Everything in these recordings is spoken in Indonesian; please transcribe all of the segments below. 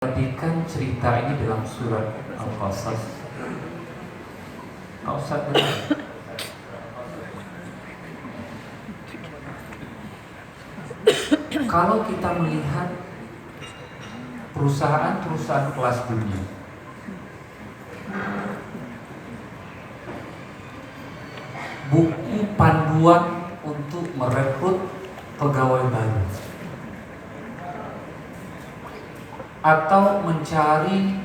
Perhatikan cerita ini dalam surat Al-Qasas. Kau sadar? Kalau kita melihat perusahaan-perusahaan kelas dunia, buku panduan untuk merekrut pegawai baru atau mencari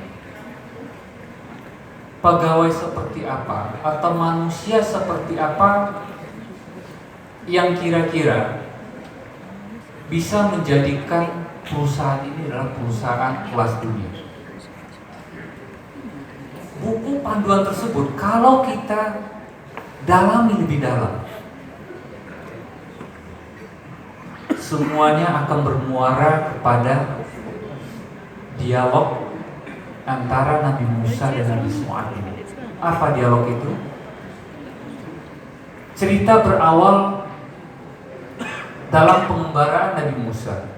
pegawai seperti apa atau manusia seperti apa yang kira-kira bisa menjadikan perusahaan ini adalah perusahaan kelas dunia. Buku panduan tersebut kalau kita dalami lebih dalam, semuanya akan bermuara kepada dialog antara Nabi Musa dan Nabi Shu'aib. Apa dialog itu? Cerita berawal dalam pengembaraan Nabi Musa.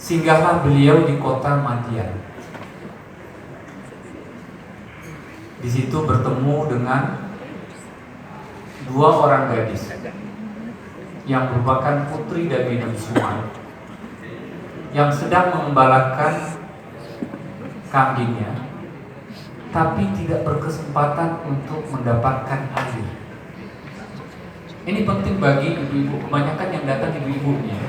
Singgahlah beliau di kota Madian. Di situ bertemu dengan dua orang gadis yang merupakan putri dari Nabi Shu'aib yang sedang mengembalakan kambingnya, tapi tidak berkesempatan untuk mendapatkan air. Ini penting bagi ibu-ibu, kebanyakan yang datang ibu-ibunya.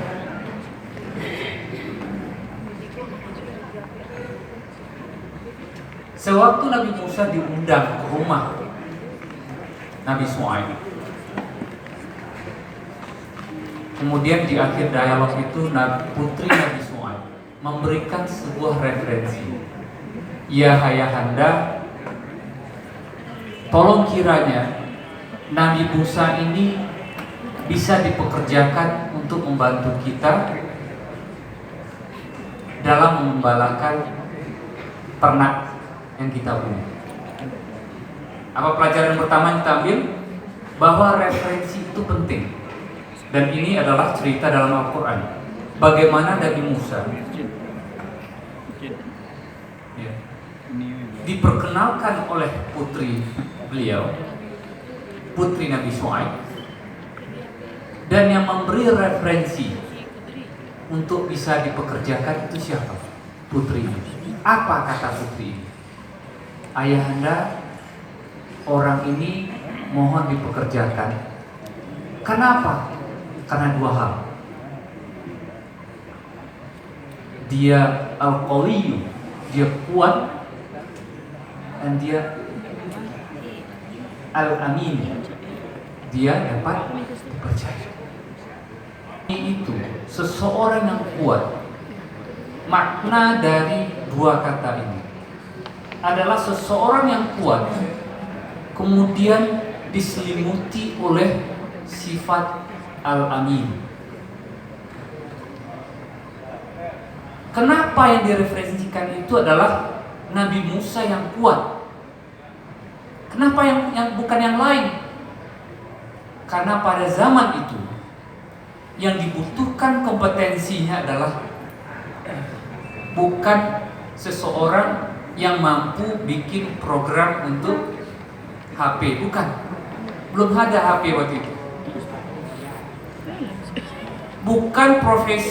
Sewaktu Nabi Musa diundang ke rumah Nabi Shu'aib, kemudian di akhir dialog itu putri Nabi Shu'aib memberikan sebuah referensi. Ya ayahanda, tolong kiranya Nabi Musa ini bisa dipekerjakan untuk membantu kita dalam mengembalakan ternak yang kita punya. Apa pelajaran pertama yang kita ambil? Bahwa referensi itu penting. Dan ini adalah cerita dalam Al-Quran. Bagaimana Nabi Musa diperkenalkan oleh putri beliau, putri Nabi Shu'aib, dan yang memberi referensi untuk bisa dipekerjakan itu siapa? Putri. Apa kata putri? Ayahanda, orang ini mohon dipekerjakan. Kenapa? Karena dua hal. Dia al-qawiyyu, dia kuat, dan dia al-amin, dia dapat dipercaya. Itu seseorang yang kuat. Makna dari dua kata ini adalah seseorang yang kuat kemudian diselimuti oleh sifat al-amin. Kenapa yang direferensikan itu adalah Nabi Musa yang kuat? Kenapa yang bukan yang lain? Karena pada zaman itu yang dibutuhkan kompetensinya adalah bukan seseorang yang mampu bikin program untuk HP, bukan. Belum ada HP waktu itu. Bukan profesi